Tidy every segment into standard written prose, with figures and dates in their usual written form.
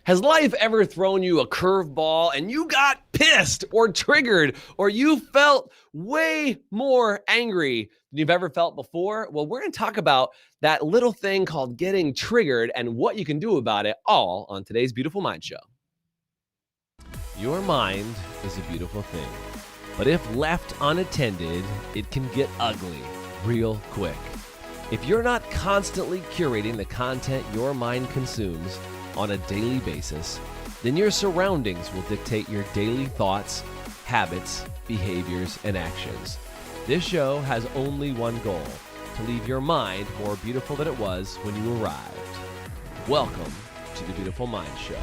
Has life ever thrown you a curveball and you got pissed or triggered, or you felt way more angry than you've ever felt before? Well, we're going to talk about that little thing called getting triggered and what you can do about it, all on today's Beautiful Mind Show. Your mind is a beautiful thing, but if left unattended, it can get ugly real quick. If you're not constantly curating the content your mind consumes on a daily basis, then your surroundings will dictate your daily thoughts, habits, behaviors, and actions. This show has only one goal: to leave your mind more beautiful than it was when you arrived. Welcome to the Beautiful Mind Show.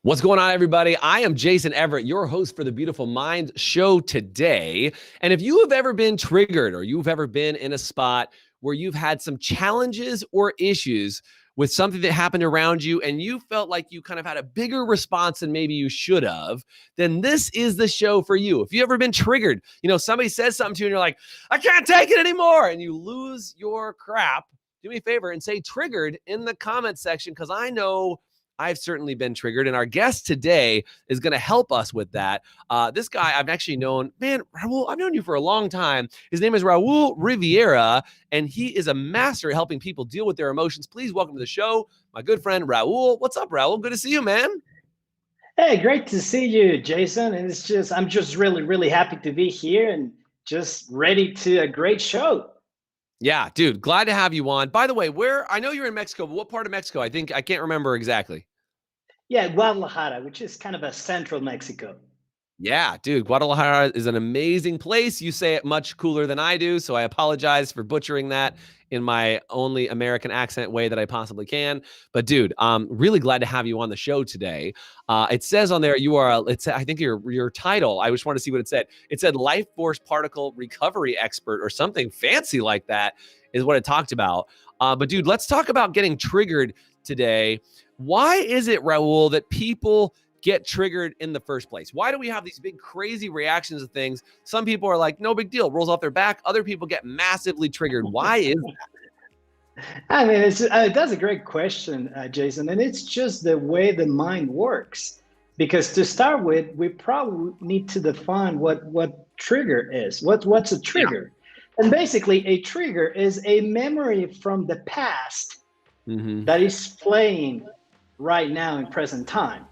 What's going on, everybody? I am Jason Everett, your host for the Beautiful Mind Show today. And if you have ever been triggered or you've ever been in a spot where you've had some challenges or issues with something that happened around you and you felt like you kind of had a bigger response than maybe you should have, then this is the show for you. If you've ever been triggered, somebody says something to you and you're like, I can't take it anymore, and you lose your crap, do me a favor and say triggered in the comment section, because I know I've certainly been triggered, and our guest today is going to help us with that. This guy I've actually known, Raul, I've known you for a long time. His name is Raul Rivera, and he is a master at helping people deal with their emotions. Please welcome to the show, my good friend, Raul. What's up, Raul? Good to see you, man. Hey, great to see you, Jason. And I'm just really, really happy to be here and just ready to a great show. Yeah, dude, glad to have you on. By the way, I know you're in Mexico, but what part of Mexico? I can't remember exactly. Yeah, Guadalajara, which is kind of a central Mexico. Yeah, dude, Guadalajara is an amazing place. You say it much cooler than I do, so I apologize for butchering that in my only American accent way that I possibly can. But dude, I'm really glad to have you on the show today. It says on there I think your title, I just want to see what it said. It said Life Force Particle Recovery Expert or something fancy like that is what it talked about. But dude, let's talk about getting triggered today. Why is it, Raul, that people get triggered in the first place? Why do we have these big crazy reactions to things? Some people are like, no big deal, rolls off their back. Other people get massively triggered. Why is that? I mean, that's a great question, Jason. And it's just the way the mind works. Because to start with, we probably need to define what trigger is. What's a trigger? Yeah. And basically, a trigger is a memory from the past that is playing right now in present time.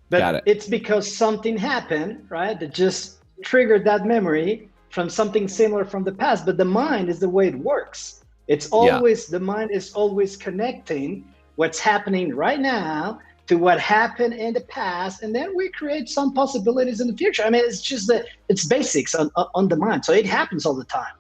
But it's because something happened, right, that just triggered that memory from something similar from the past. But the mind is the way it works. It's always, the mind is always connecting what's happening right now to what happened in the past. And then we create some possibilities in the future. I mean, it's just it's basics on the mind. So it happens all the time.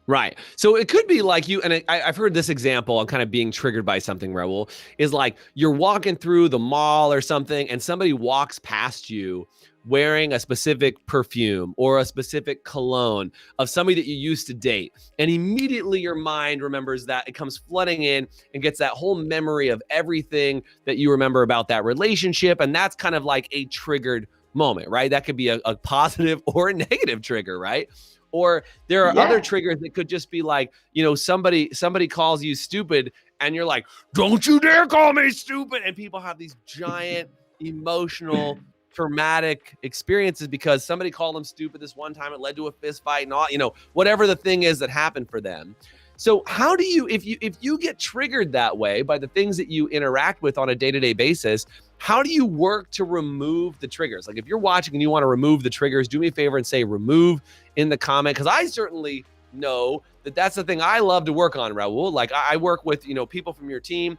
Right. So it could be like you, and I've heard this example on kind of being triggered by something, Raul, is like you're walking through the mall or something and somebody walks past you wearing a specific perfume or a specific cologne of somebody that you used to date. And immediately your mind remembers that. It comes flooding in and gets that whole memory of everything that you remember about that relationship. And that's kind of like a triggered moment, right? That could be a positive or a negative trigger, right? Or there are other triggers that could just be like, somebody calls you stupid and you're like, don't you dare call me stupid. And people have these giant emotional traumatic experiences because somebody called them stupid this one time. It led to a fist fight and all, whatever the thing is that happened for them. So how do you, if you get triggered that way by the things that you interact with on a day-to-day basis, how do you work to remove the triggers? Like if you're watching and you want to remove the triggers, do me a favor and say remove in the comment, because I certainly know that that's the thing I love to work on, Raul. Like I work with, people from your team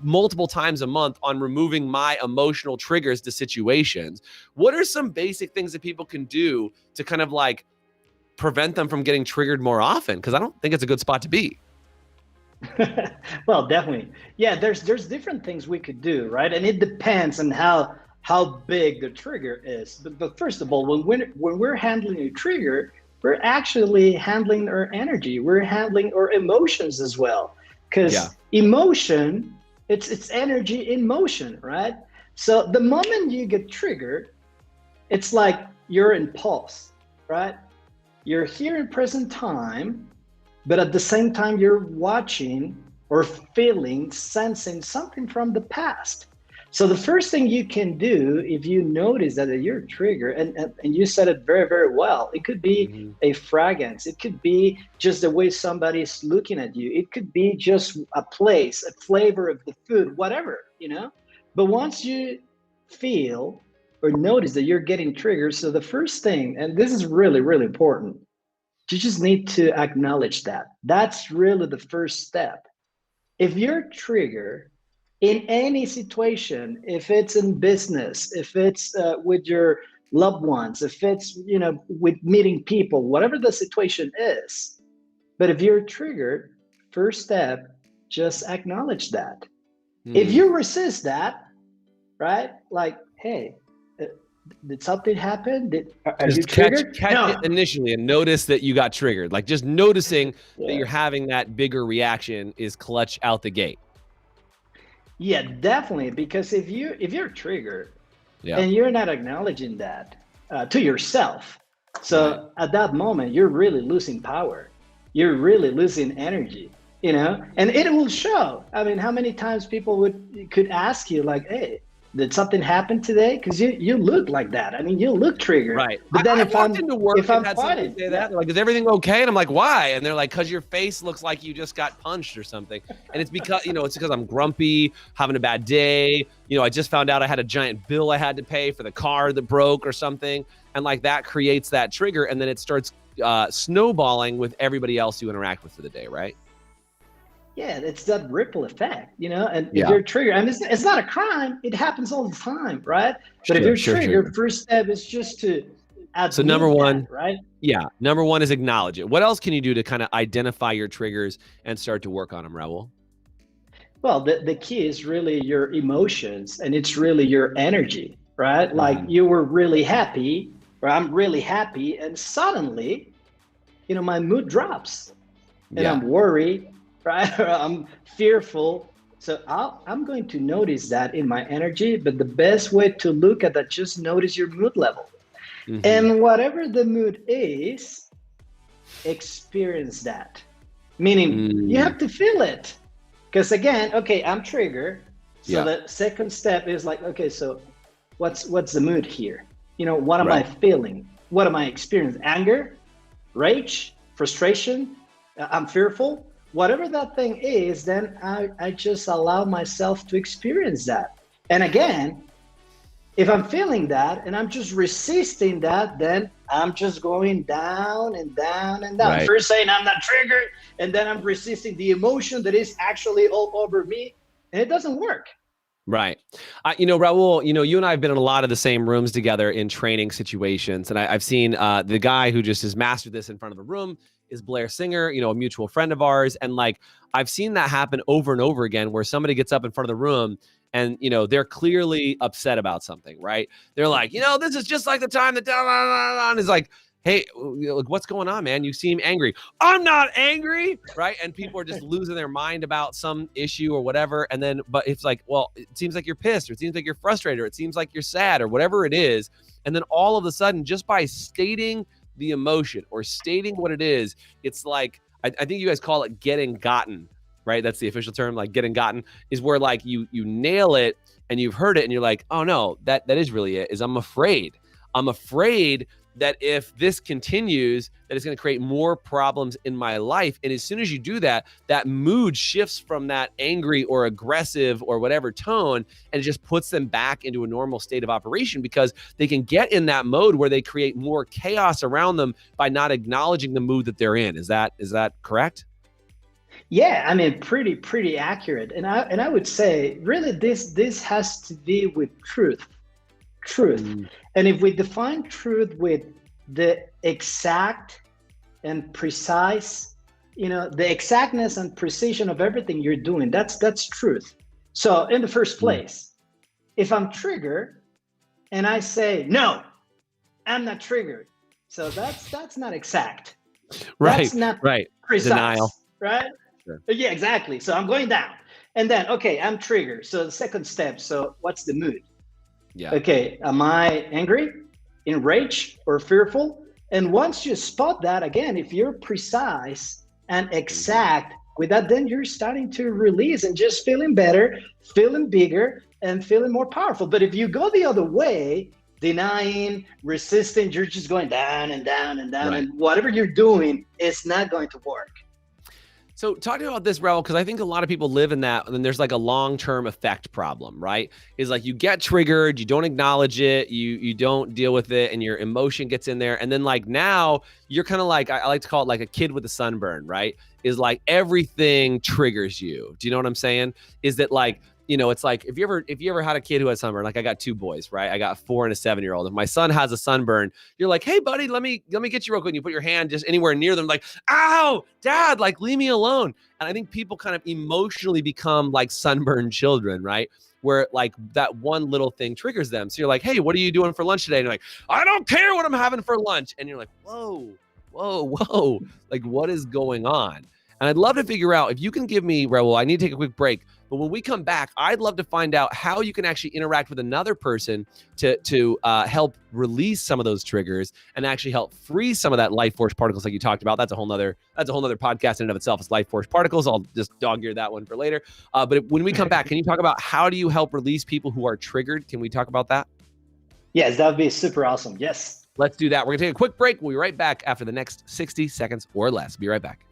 multiple times a month on removing my emotional triggers to situations. What are some basic things that people can do to kind of like prevent them from getting triggered more often? Because I don't think it's a good spot to be. Well, definitely. Yeah, there's different things we could do, right? And it depends on how big the trigger is. But first of all, when we're handling a trigger, we're actually handling our energy. We're handling our emotions as well. Because emotion, it's energy in motion, right? So the moment you get triggered, it's like you're in pulse, right? You're here in present time, but at the same time, you're watching or feeling, sensing something from the past. So the first thing you can do if you notice that you're triggered, and you said it very, very well, it could be a fragrance, it could be just the way somebody's looking at you, it could be just a place, a flavor of the food, whatever, But once you feel or notice that you're getting triggered, so the first thing, and this is really, really important, you just need to acknowledge that. That's really the first step. If you're triggered in any situation, if it's in business, if it's with your loved ones, if it's with meeting people, whatever the situation is, but if you're triggered, first step, just acknowledge that. If you resist that, right? Like, hey, did something happen? Are you triggered? Catch it initially and notice that you got triggered. Like just noticing that you're having that bigger reaction is clutch out the gate. Yeah, definitely. Because if you're triggered and you're not acknowledging that to yourself, so at that moment you're really losing power. You're really losing energy, and it will show. I mean, how many times people could ask you like, "Hey, did something happen today?" Because you look like that. I mean, you look triggered. Right. But then if I'm into work and had fighting, somebody say that, they're like, "Is everything okay?" And I'm like, "Why?" And they're like, "Because your face looks like you just got punched or something." And it's because it's because I'm grumpy, having a bad day. I just found out I had a giant bill I had to pay for the car that broke or something, and like that creates that trigger, and then it starts snowballing with everybody else you interact with for the day, right? Yeah, it's that ripple effect, and if you're triggered, I mean, it's not a crime. It happens all the time, right? But if you're triggered, first step is just to admit so number one, that, right? Yeah. Number one is acknowledge it. What else can you do to kind of identify your triggers and start to work on them, Raul? Well, the key is really your emotions, and it's really your energy, right? Like you were really happy, or I'm really happy, and suddenly, my mood drops, and I'm worried, right? Or I'm fearful. So I'm going to notice that in my energy, but the best way to look at that, just notice your mood level. And whatever the mood is, experience that. Meaning you have to feel it. Because again, okay, I'm triggered. So the second step is like, okay, so what's the mood here? What am I feeling? What am I experiencing? Anger, rage, frustration, I'm fearful. Whatever that thing is, then I just allow myself to experience that. And again, if I'm feeling that and I'm just resisting that, then I'm just going down and down and down. Right. First saying I'm not triggered, and then I'm resisting the emotion that is actually all over me, and it doesn't work. Right. Raul, you and I have been in a lot of the same rooms together in training situations. And I've seen the guy who just has mastered this in front of the room is Blair Singer, a mutual friend of ours. And like, I've seen that happen over and over again, where somebody gets up in front of the room and, they're clearly upset about something, right? They're like, this is just like the time that and is like, hey, what's going on, man? You seem angry. I'm not angry, right? And people are just losing their mind about some issue or whatever. And then, but it's like, well, it seems like you're pissed, or it seems like you're frustrated, or it seems like you're sad, or whatever it is. And then all of a sudden, just by stating the emotion or stating what it is, it's like, I think you guys call it getting gotten, right? That's the official term, like getting gotten, is where like you nail it and you've heard it and you're like, oh no, that is really it, is I'm afraid that if this continues, that it's going to create more problems in my life. And as soon as you do that, that mood shifts from that angry or aggressive or whatever tone, and it just puts them back into a normal state of operation, because they can get in that mode where they create more chaos around them by not acknowledging the mood that they're in. Is that correct? Yeah, I mean, pretty accurate. And I would say, really, this has to be with truth. And if we define truth with the exact and precise, the exactness and precision of everything you're doing, that's truth. So in the first place, if I'm triggered and I say, no, I'm not triggered, so that's not exact. Right. That's not precise. Denial. Right? Sure. Yeah, exactly. So I'm going down. And then, okay, I'm triggered. So the second step, so what's the mood? Yeah. Okay, am I angry, enraged, or fearful? And once you spot that, again, if you're precise, and exact with that, then you're starting to release and just feeling better, feeling bigger, and feeling more powerful. But if you go the other way, denying, resisting, you're just going down and down and down. Right. And whatever you're doing is not going to work. So talking about this, Raul, because I think a lot of people live in that, and then there's like a long-term effect problem, right? Is like you get triggered, you don't acknowledge it, you don't deal with it, and your emotion gets in there. And then like now you're kind of like, I like to call it like a kid with a sunburn, right? Is like everything triggers you. Do you know what I'm saying? Is that like, you know, it's like if you ever had a kid who had sunburn, like I got 2 boys, right? I got a 4 and a 7-year-old. If my son has a sunburn, you're like, hey buddy, let me get you real quick. And you put your hand just anywhere near them, like, ow, dad, like leave me alone. And I think people kind of emotionally become like sunburned children, right? Where like that one little thing triggers them. So you're like, hey, what are you doing for lunch today? And you're like, I don't care what I'm having for lunch. And you're like, whoa, like what is going on? And I'd love to figure out if you can give me, Raul, I need to take a quick break. But when we come back, I'd love to find out how you can actually interact with another person to help release some of those triggers and actually help free some of that life force particles like you talked about. That's a whole nother podcast in and of itself. It's life force particles. I'll just dog ear that one for later. But when we come back, can you talk about how do you help release people who are triggered? Can we talk about that? Yes, that would be super awesome. Yes. Let's do that. We're going to take a quick break. We'll be right back after the next 60 seconds or less. Be right back.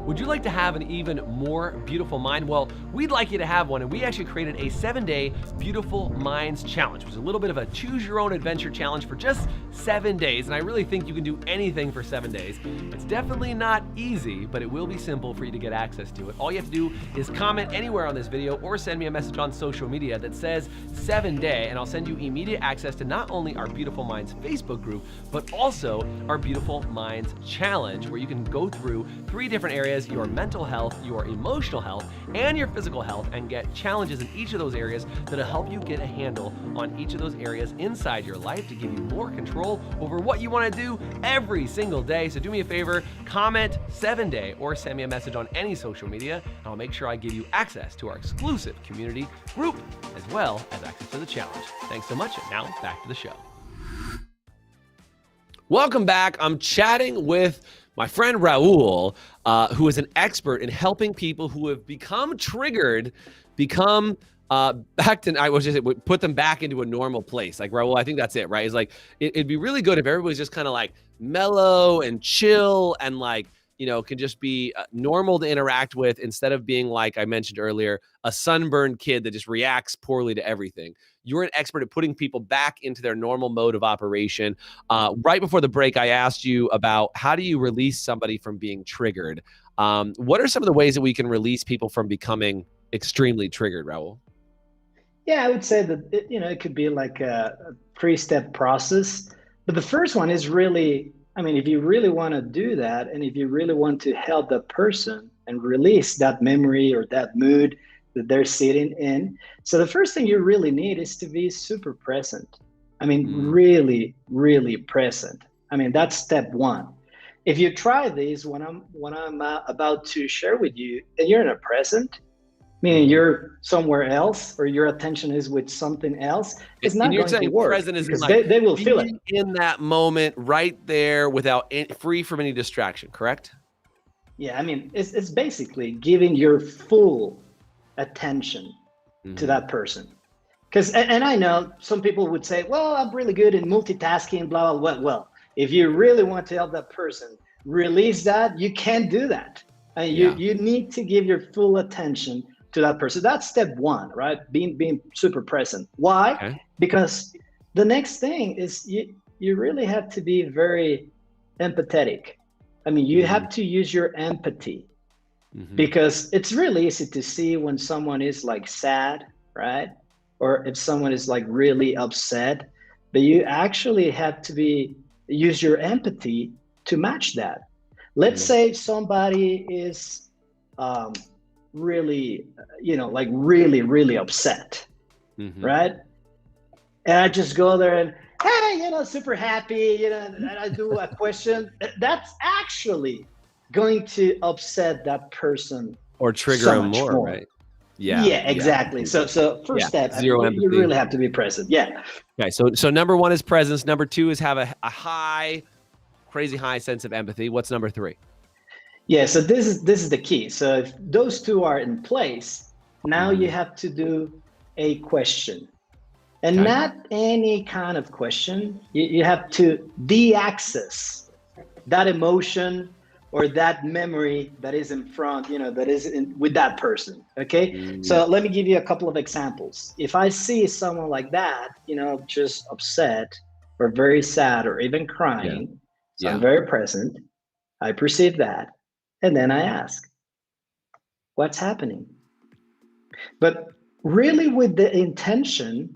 Would you like to have an even more beautiful mind? Well, we'd like you to have one, and we actually created a 7-day Beautiful Minds Challenge, which is a little bit of a choose your own adventure challenge for just 7 days. And I really think you can do anything for 7 days. It's definitely not easy, but it will be simple for you to get access to it. All you have to do is comment anywhere on this video or send me a message on social media that says 7-day, and I'll send you immediate access to not only our Beautiful Minds Facebook group, but also our Beautiful Minds Challenge, where you can go through 3 different areas: your mental health, your emotional health, and your physical health, and get challenges in each of those areas that'll help you get a handle on each of those areas inside your life to give you more control over what you want to do every single day. So do me a favor, comment 7-day or send me a message on any social media, and I'll make sure I give you access to our exclusive community group as well as access to the challenge. Thanks so much, and now back to the show. Welcome back. I'm chatting with my friend Raul, who is an expert in helping people who have become triggered, back to, I was just put them back into a normal place. Like Raul, I think that's it, right? It's like, it'd be really good if everybody's just kind of like mellow and chill and like, you know, can just be normal to interact with instead of being, like I mentioned earlier, a sunburned kid that just reacts poorly to everything. You're an expert at putting people back into their normal mode of operation. Right before the break, I asked you about how do you release somebody from being triggered? What are some of the ways that we can release people from becoming extremely triggered, Raul? Yeah, I would say that it could be like a 3-step process. But the first one is really, I mean, if you really want to do that, and if you really want to help the person and release that memory or that mood that they're sitting in. So the first thing you really need is to be super present. I mean, really, really present. I mean, that's step one. If you try this, when I'm about to share with you, and you're not present, meaning you're somewhere else or your attention is with something else, it's not going to work. Present is because like they will feel it in that moment, right there, without free from any distraction. Correct? Yeah, I mean, it's basically giving your full attention to that person. Because, and I know some people would say, well, I'm really good in multitasking, blah, blah, blah. Well, if you really want to help that person release that, you can't do that. And you need to give your full attention to that person. That's step one, right? Being super present. Why? Okay. Because the next thing is you really have to be very empathetic. I mean, you have to use your empathy. Because it's really easy to see when someone is like sad, right? Or if someone is like really upset, but you actually have to use your empathy to match that. Let's say somebody is really, like really, really upset, right? And I just go there and, hey, super happy, and I do a question. That's actually going to upset that person or trigger him more, right? Yeah, exactly. So first step, you really have to be present. Yeah. Okay. So number one is presence. Number two is have a crazy high sense of empathy. What's number three? Yeah, so this is the key. So if those two are in place, now you Mhm. have to do a question. And Okay. not any kind of question. You have to de-access that emotion or that memory that is in front, that is with that person. Okay. Mm, So let me give you a couple of examples. If I see someone like that, just upset or very sad or even yeah. crying, so I'm Yeah. very present, I perceive that. And then I ask, what's happening? But really with the intention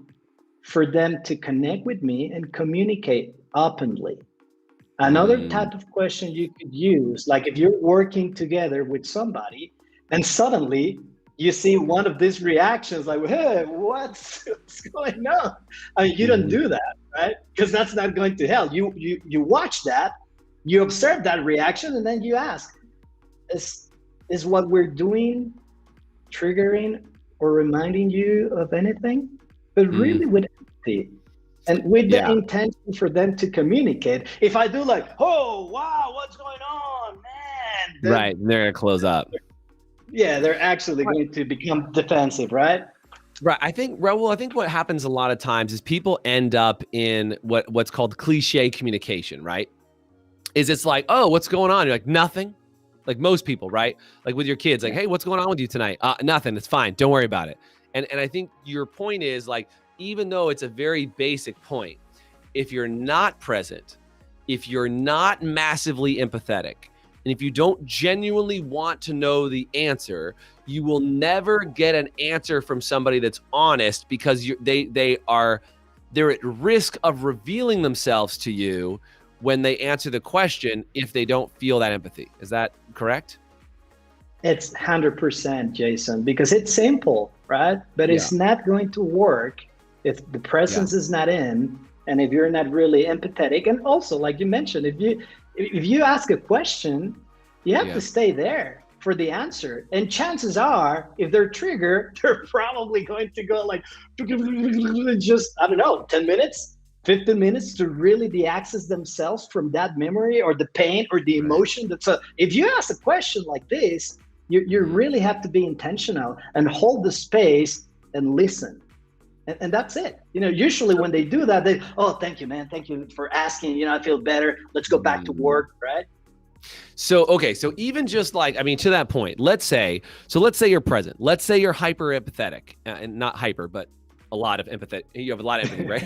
for them to connect with me and communicate openly. Another Mm, type of question you could use, like if you're working together with somebody and suddenly you see one of these reactions, like, hey, what's going on? I mean, you don't mhm. do that, right? Because that's not going to help. You watch that, you observe that reaction, and then you ask, is is what we're doing triggering or reminding you of anything? But Mm, really with empathy and with the yeah. intention for them to communicate. If I do like, oh wow, what's going on, man? Right. Then And they're gonna close up. yeah, they're actually Right. going to become defensive, right? Right. I think Raul, I think what happens a lot of times is people end up in what's called cliche communication, right? Is it's like, oh, what's going on? You're like, nothing. Like most people, right? Like with your kids, like, Yeah. hey, what's going on with you tonight? Nothing. It's fine. Don't worry about it. And I think your point is like, even though it's a very basic point, if you're not present, if you're not massively empathetic, and if you don't genuinely want to know the answer, you will never get an answer from somebody that's honest because they're at risk of revealing themselves to you when they answer the question if they don't feel that empathy. Is that correct? It's 100%, Jason, because it's simple, right? But Yeah. it's not going to work if the Yeah. presence is not in and if you're not really empathetic. And also, like you mentioned, if you ask a question, you have to Yeah. stay there for the answer. And chances are, if they're triggered, they're probably going to go like just, I don't know, 10 minutes, 15 minutes to really de-access themselves from that memory or the pain or the Right. emotion. So if you ask a question like this, you Mhm. really have to be intentional and hold the space and listen. And that's it. Usually when they do that, they, oh, thank you, man. Thank you for asking. I feel better. Let's go back to Mm. work, right? So, okay. So even just like, I mean, to that point, let's say you're present. Let's say you're hyper empathetic and not hyper, but a lot of empathy. You have a lot of empathy, right?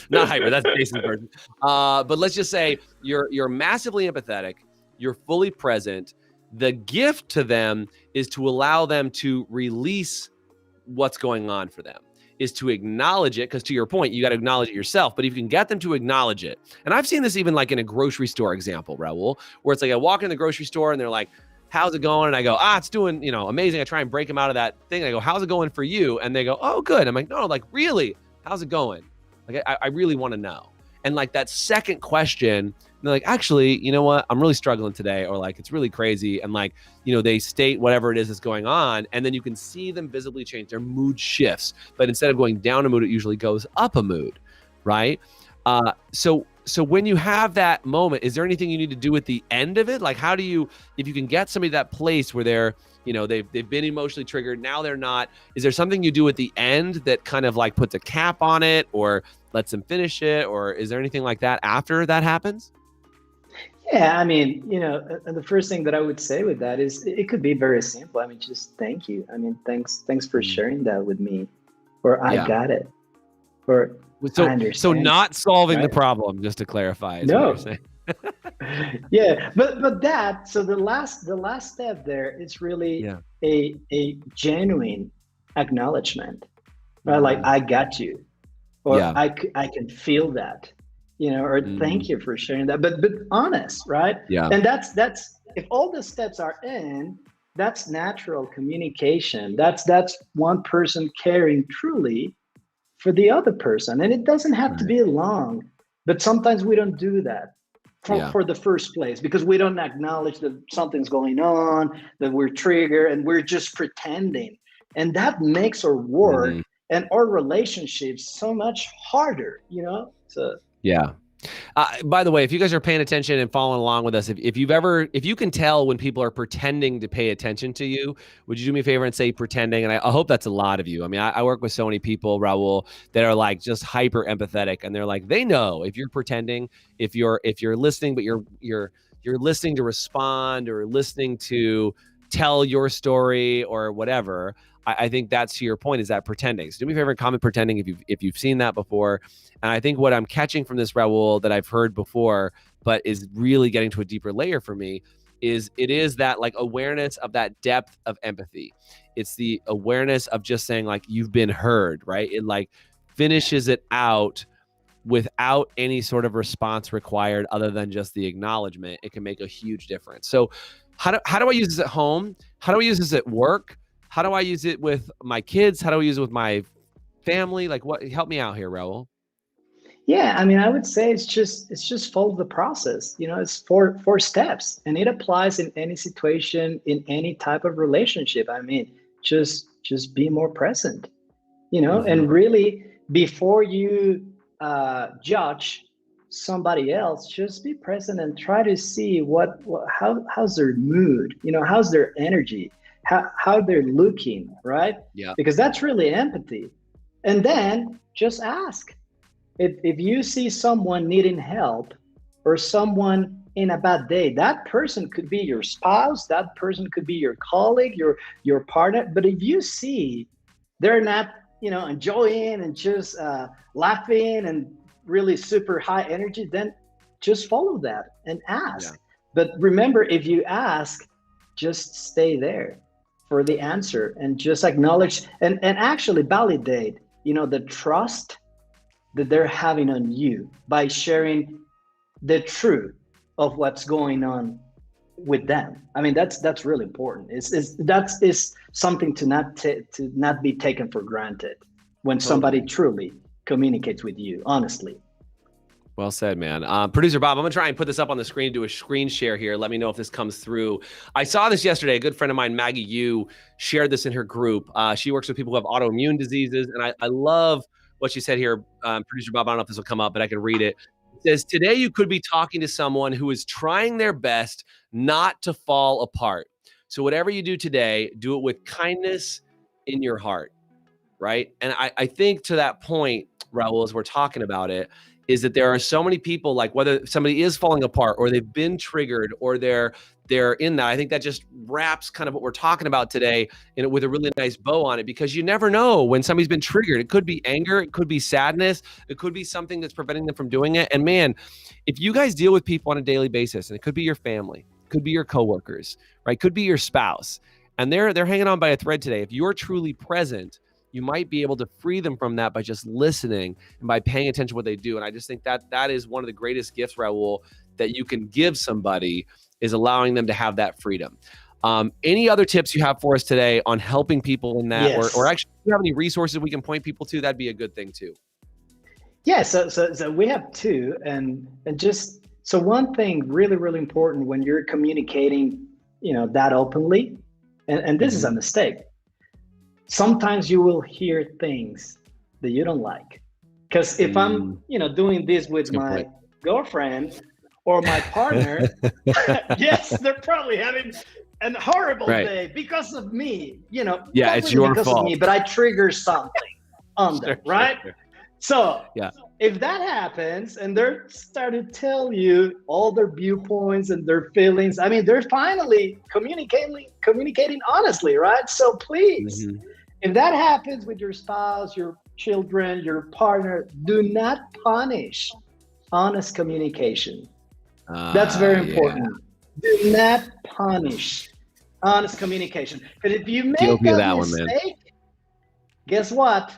Not hyper. That's Jason's version. But let's just say you're massively empathetic. You're fully present. The gift to them is to allow them to release what's going on for them, is to acknowledge it. Because to your point, you got to acknowledge it yourself. But if you can get them to acknowledge it, and I've seen this even like in a grocery store example, Raul, where it's like I walk in the grocery store and they're like, how's it going? And I go, it's doing, amazing. I try and break them out of that thing. I go, how's it going for you? And they go, oh, good. I'm like, no, like, really? How's it going? Like, I really want to know. And like that second question, they're like, actually, you know what? I'm really struggling today, or like, it's really crazy. And like, they state whatever it is that's going on. And then you can see them visibly change. Their mood shifts. But instead of going down a mood, it usually goes up a mood, right? So when you have that moment, is there anything you need to do at the end of it? Like, how do you, if you can get somebody to that place where they're, they've been emotionally triggered, now they're not, is there something you do at the end that kind of like puts a cap on it or lets them finish it? Or is there anything like that after that happens? Yeah, I mean, the first thing that I would say with that is it could be very simple. I mean, just thank you. I mean, thanks for Mm, sharing that with me, or I yeah. got it, or I So understand, not solving the right? problem, just to clarify, is what you're No, saying. yeah, but that so the last step there is really Yeah. a genuine acknowledgement, right? Like Mm, I got you, or yeah. I can feel that, or Mm, thank you for sharing that. But honest, right? yeah. And that's if all the steps are in, that's natural communication. That's one person caring truly for the other person, and it doesn't have to Right. be long. But sometimes we don't do that Yeah. for the first place because we don't acknowledge that something's going on, that we're triggered, and we're just pretending, and that makes our work Mhm. and our relationships so much harder. So Yeah. By the way, if you guys are paying attention and following along with us, if you can tell when people are pretending to pay attention to you, would you do me a favor and say pretending? And I hope that's a lot of you. I mean, I work with so many people, Raul, that are like just hyper empathetic, and they're like, they know if you're pretending, if you're listening, but you're listening to respond or listening to tell your story or whatever. I think that's to your point, is that pretending. So do me a favor and comment pretending if you've seen that before. And I think what I'm catching from this, Raul, that I've heard before, but is really getting to a deeper layer for me, is it is that like awareness of that depth of empathy. It's the awareness of just saying like, you've been heard, right? It like finishes it out without any sort of response required other than just the acknowledgement. It can make a huge difference. So how do I use this at home? How do I use this at work? How do I use it with my kids? How do I use it with my family? Like, what? Help me out here, Raul. Yeah, I mean, I would say it's just follow the process. It's four steps, and it applies in any situation, in any type of relationship. I mean, just be more present, and really before you judge somebody else, just be present and try to see how's their mood, how's their energy, how they're looking, right? Yeah. Because that's really empathy. And then just ask. If you see someone needing help or someone in a bad day, that person could be your spouse, that person could be your colleague, your partner. But if you see they're not, enjoying and just laughing and really super high energy, then just follow that and ask. Yeah. But remember, if you ask, just stay there for the answer and just acknowledge and actually validate, the trust that they're having on you by sharing the truth of what's going on with them. I mean, that's really important. That's something to not be taken for granted when somebody truly communicates with you, honestly. Well said, man. Producer Bob, I'm gonna try and put this up on the screen, do a screen share here. Let me know if this comes through. I saw this yesterday. A good friend of mine, Maggie Yu, shared this in her group. She works with people who have autoimmune diseases, and I love what she said here. Producer Bob, I don't know if this will come up, but I can read it. It says, today you could be talking to someone who is trying their best not to fall apart. So whatever you do today, do it with kindness in your heart, right? And I think to that point, Raul, as we're talking about it, is that there are so many people, like whether somebody is falling apart or they've been triggered or they're in that. I think that just wraps kind of what we're talking about today with a really nice bow on it, because you never know when somebody's been triggered. It could be anger, it could be sadness, it could be something that's preventing them from doing it. And man, if you guys deal with people on a daily basis, and it could be your family, could be your coworkers, right? Could be your spouse, and they're hanging on by a thread today. If you're truly present, you might be able to free them from that by just listening and by paying attention to what they do. And I just think that is one of the greatest gifts, Raul, that you can give somebody, is allowing them to have that freedom. Any other tips you have for us today on helping people in that? Yes. Or actually, do you have any resources we can point people to? That'd be a good thing too. Yeah, so we have two. And just, so one thing really, really important when you're communicating, that openly, and this is a mistake. Sometimes you will hear things that you don't like. Because if I'm, doing this with my girlfriend or my partner, yes, they're probably having a horrible day because of me, Yeah, it's your fault. Of me, but I trigger something on them, right? Sure. So if that happens and they're starting to tell you all their viewpoints and their feelings, I mean, they're finally communicating honestly, right? So please, if that happens with your spouse, your children, your partner, do not punish honest communication. That's very important. Yeah. Do not punish honest communication. But if you make that mistake, guess what?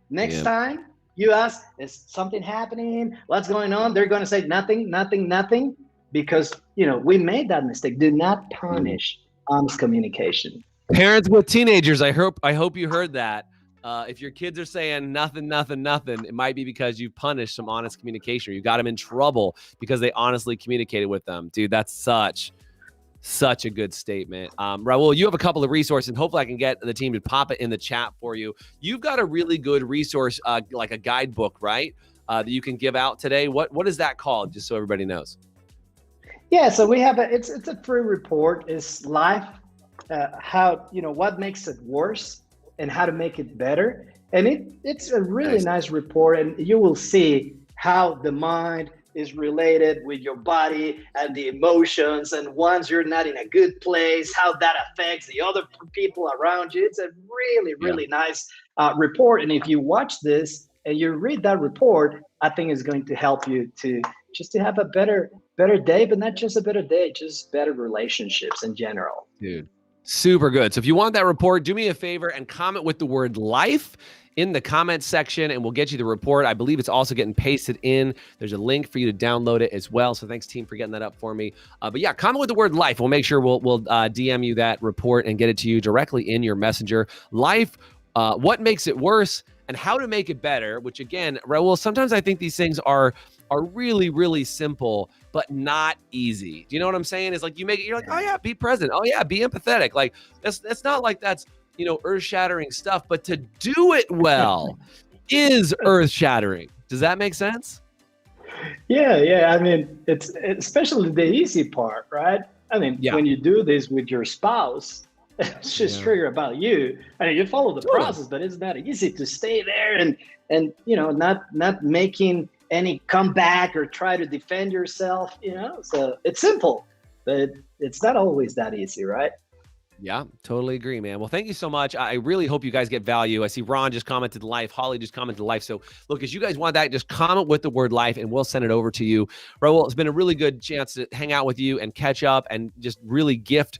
Next time you ask, is something happening? What's going on? They're going to say nothing, because, we made that mistake. Do not punish honest communication. Parents with teenagers, I hope you heard that. If your kids are saying nothing, it might be because you punished some honest communication, or you got them in trouble because they honestly communicated with them. Dude, that's such a good statement. Raul, you have a couple of resources, and hopefully I can get the team to pop it in the chat for you. You've got a really good resource, like a guidebook, right? that you can give out today. What is that called, just so everybody knows? Yeah, so we have it's a free report. It's life, how, what makes it worse and how to make it better. And it's a really nice report, and you will see how the mind is related with your body and the emotions, and once you're not in a good place, how that affects the other people around you. It's a really nice report. And if you watch this and you read that report, I think it's going to help you to have a better day, but not just a better day, just better relationships in general. Dude, super good. So if you want that report, do me a favor and comment with the word life in the comments section, and we'll get you the report. I believe it's also getting pasted in. There's a link for you to download it as well. So thanks, team, for getting that up for me. But yeah, comment with the word life. We'll make sure we'll DM you that report and get it to you directly in your messenger. Life, what makes it worse and how to make it better, which again, Raul, sometimes I think these things are really simple, but not easy. Do you know what I'm saying? It's like you make it, you're like, oh yeah, be present. Oh yeah, be empathetic. Like that's not like that's, earth-shattering stuff, but to do it well is earth-shattering. Does that make sense? Yeah. I mean, it's especially the easy part, right? I mean, when you do this with your spouse, it's just trigger about you. I mean, you follow the process, but it's not easy to stay there and not making any comeback or try to defend yourself, So it's simple, but it's not always that easy, right? Yeah, totally agree, man. Well, thank you so much. I really hope you guys get value. I see Ron just commented life. Holly just commented life. So look, as you guys want that, just comment with the word life and we'll send it over to you. Raul, it's been a really good chance to hang out with you and catch up and just really gift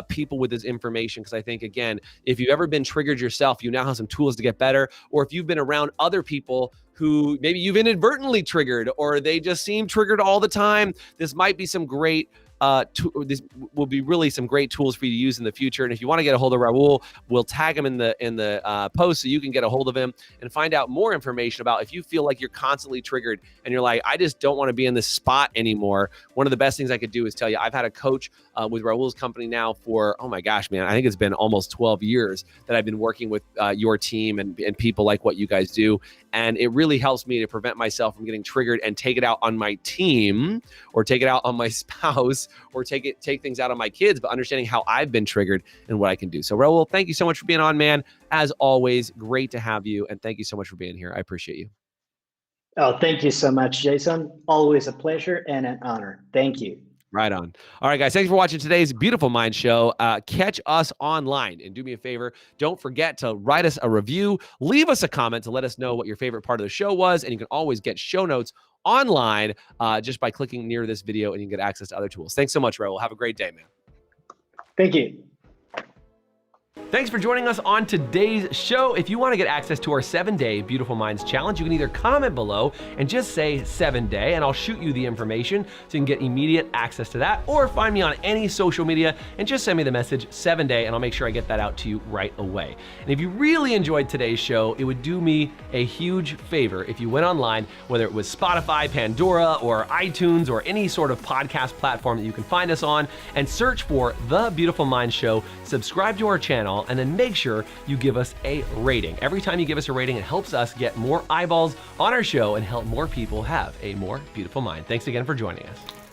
people with this information. Because I think, again, if you've ever been triggered yourself, you now have some tools to get better. Or if you've been around other people who maybe you've inadvertently triggered or they just seem triggered all the time, this might be some great this will be really some great tools for you to use in the future. And if you want to get a hold of Raul, we'll tag him in the post so you can get a hold of him and find out more information about if you feel like you're constantly triggered and you're like, I just don't want to be in this spot anymore. One of the best things I could do is tell you, I've had a coach with Raul's company now for, oh my gosh, man, I think it's been almost 12 years that I've been working with your team and people like what you guys do. And it really helps me to prevent myself from getting triggered and take it out on my team or take it out on my spouse or take things out on my kids, but understanding how I've been triggered and what I can do. So Raul, thank you so much for being on, man. As always, great to have you. And thank you so much for being here. I appreciate you. Oh, thank you so much, Jason. Always a pleasure and an honor. Thank you. Right on. All right, guys, thanks for watching today's Beautiful Mind Show. Catch us online and do me a favor. Don't forget to write us a review. Leave us a comment to let us know what your favorite part of the show was. And you can always get show notes online just by clicking near this video and you can get access to other tools. Thanks so much, Raul. Have a great day, man. Thank you. Thanks for joining us on today's show. If you want to get access to our 7-day Beautiful Minds Challenge, you can either comment below and just say 7-day, and I'll shoot you the information so you can get immediate access to that, or find me on any social media and just send me the message 7-day, and I'll make sure I get that out to you right away. And if you really enjoyed today's show, it would do me a huge favor if you went online, whether it was Spotify, Pandora, or iTunes, or any sort of podcast platform that you can find us on, and search for The Beautiful Mind Show, subscribe to our channel, and then make sure you give us a rating. Every time you give us a rating, it helps us get more eyeballs on our show and help more people have a more beautiful mind. Thanks again for joining us.